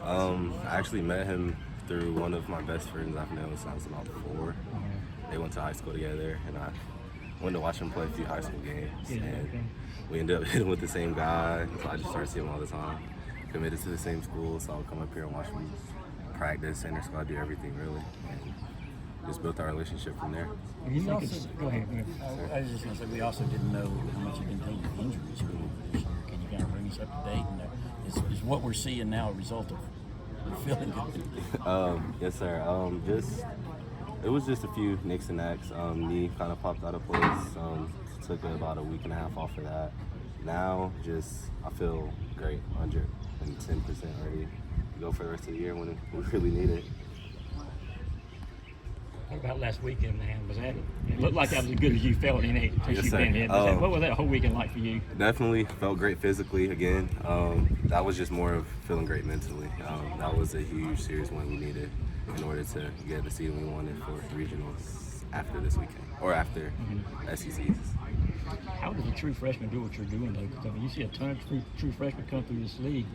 I actually met him through one of my best friends I've known since I was about 4. They went to high school together, and I went to watch him play a few high school games. And we ended up hitting with the same guy, so I just started seeing him all the time. Committed to the same school, so I would come up here and watch him practice, inter squad, do everything really. And just built our relationship from there. Go ahead. I was just going to say, we also didn't know how much you've been dealing with injuries going this year. Can you kind of bring us up to date? And is what we're seeing now a result of you're feeling good? Yes, sir. It was just a few nicks and knacks. Knee kind of popped out of place. Took about a week and a half off of that. Now, I feel great, 110% ready to go for the rest of the year when we really need it. What about last weekend, man? Was that? It looked like that was as good as you felt in it since Yes, you've sir. been here. What was that whole weekend like for you? Definitely felt great physically again. That was just more of feeling great mentally. That was a huge series win we needed in order to get the seed we wanted for regionals after this weekend or after SECs. How does a true freshman do what you're doing, though? Because, I mean, you see a ton of true freshmen come through this league.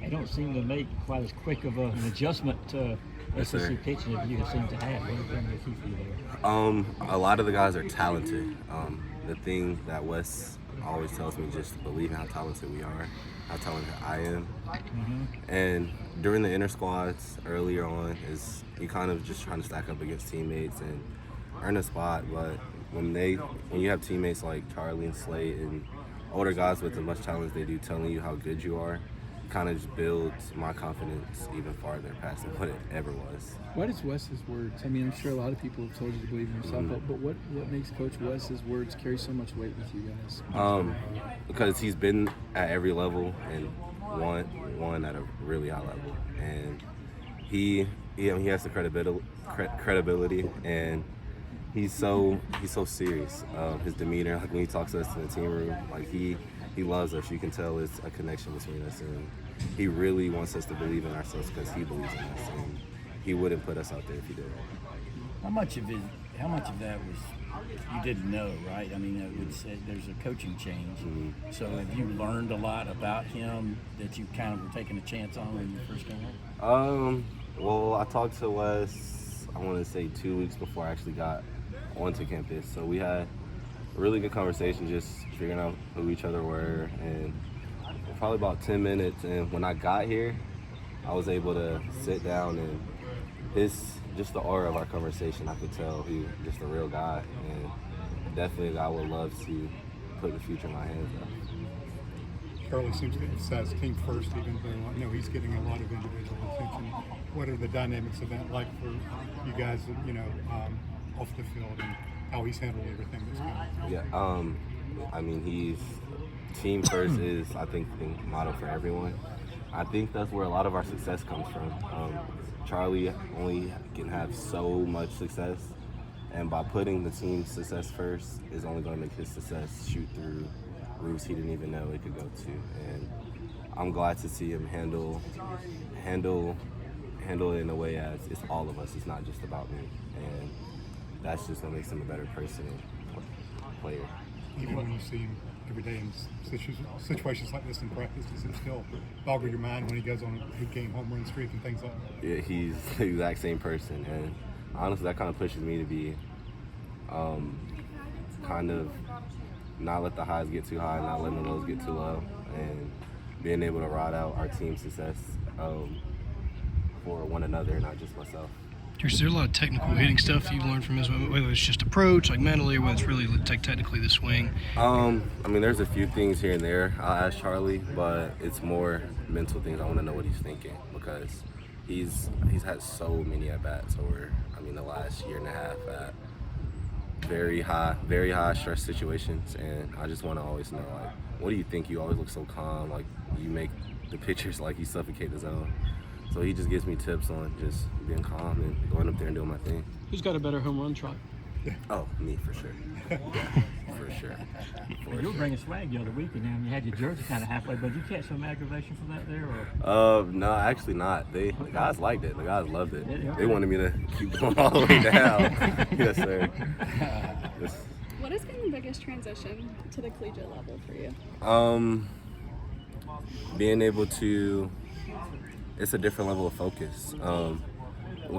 They don't seem to make quite as quick of an adjustment to SEC pitching as you have seemed to have. What has been the key for you there? A lot of the guys are talented. The thing that Wes always tells me, just believe in how talented we are, how talented I am. And during the inter squads earlier on, is you kind of just trying to stack up against teammates and earn a spot. But when you have teammates like Charlie and Slate and older guys with as much talent as they do telling you how good you are, kind of just builds my confidence even farther past what it ever was. What is Wes's words? I mean, I'm sure a lot of people have told you to believe in yourself, but what makes Coach Wes's words carry so much weight with you guys? Because he's been at every level and won at a really high level, and he has the credibility, and he's so serious. His demeanor, like when he talks to us in the team room, like he loves us. You can tell it's a connection between us, and he really wants us to believe in ourselves because he believes in us, and he wouldn't put us out there if he didn't. How much of that was you didn't know, right? I mean, it would say there's a coaching change. So have you learned a lot about him that you kind of were taking a chance on when you first came in? Well, I talked to Wes, I want to say 2 weeks before I actually got onto campus. So we had a really good conversation, just figuring out who each other were, and probably about 10 minutes. And when I got here, I was able to sit down, and just the aura of our conversation, I could tell he was just a real guy, and definitely a guy I would love to put the future in my hands of. Charlie seems to emphasize team first, even though I know he's getting a lot of individual attention. What are the dynamics of that like for you guys, off the field, and how he's handled everything that's going on? Yeah, I mean, team first is, I think, the motto for everyone. I think that's where a lot of our success comes from. Charlie only can have so much success, and by putting the team's success first is only going to make his success shoot through roofs he didn't even know it could go to. And I'm glad to see him handle it in a way as it's all of us. It's not just about me, and that's just what makes him a better person and player. Even when you see him every day in situations like this in practice, does it still boggle your mind when he goes on a 8-game home run streak and things like that? Yeah, he's the exact same person, and honestly, that kind of pushes me to be kind of not let the highs get too high, not letting the lows get too low, and being able to ride out our team's success for one another, not just myself. Is there a lot of technical hitting stuff you've learned from his, whether it's just approach, like mentally, or whether it's really technically the swing? I mean, there's a few things here and there I'll ask Charlie, but it's more mental things. I want to know what he's thinking, because he's had so many at-bats over, the last year and a half at very high stress situations, and I just want to always know, like, what do you think? You always look so calm, like you make the pitchers like you suffocate the zone. So he just gives me tips on just being calm and going up there and doing my thing. Who's got a better home run trot? Oh, me, for sure. For sure. You were bringing swag the other weekend, and you had your jersey kind of halfway, but did you catch some aggravation for that there? Or? No, actually not. The guys liked it. The guys loved it. They wanted me to keep going all the way down. Yes, sir. What has been the biggest transition to the collegiate level for you? Being able to it's a different level of focus.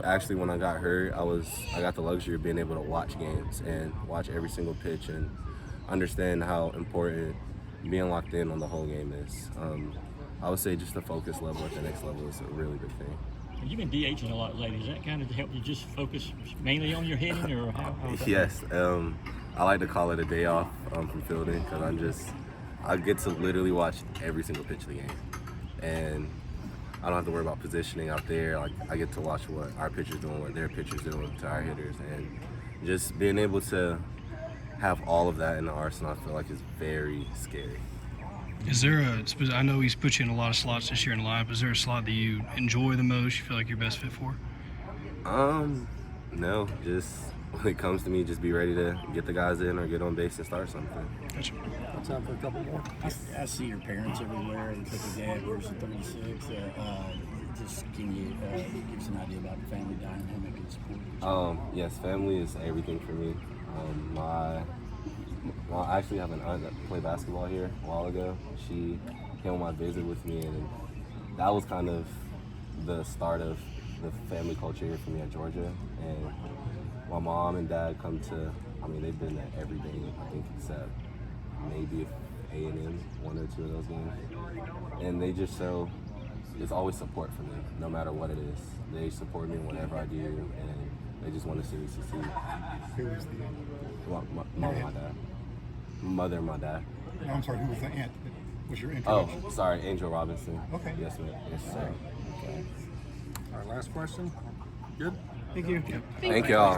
Actually, when I got hurt, I got the luxury of being able to watch games and watch every single pitch and understand how important being locked in on the whole game is. I would say just the focus level at the next level is a really big thing. You've been DHing a lot lately. Is that kind of to help you just focus mainly on your hitting, or how is that? Yes, I like to call it a day off from fielding because I get to literally watch every single pitch of the game, and I don't have to worry about positioning out there. Like, I get to watch what our pitchers doing, what their pitchers doing to our hitters, and just being able to have all of that in the arsenal, I feel like is very scary. Is there I know he's put you in a lot of slots this year in the lineup. Is there a slot that you enjoy the most, you feel like you're best fit for? No, just when it comes to me, just be ready to get the guys in or get on base and start something. Gotcha. Time for a couple more. I see your parents everywhere. They took your dad versus 36. Just can you give us an idea about the family dynamic and support? Yes, family is everything for me. I actually have an aunt that played basketball here a while ago. She came on my visit with me, and that was kind of the start of the family culture here for me at Georgia. And my mom and dad they've been at every game, I think, except maybe A&M, one or two of those games. And they just show, there's always support for me, no matter what it is. They support me whatever I do, and they just want to see me succeed. Who was the aunt? Mom and my dad. Mother and my dad. No, I'm sorry, who was the aunt? Was your Oh, introduction? sorry, Angel Robinson. Okay. Yes, ma'am. Yes, sir. All right, last question. Good. Thank you all.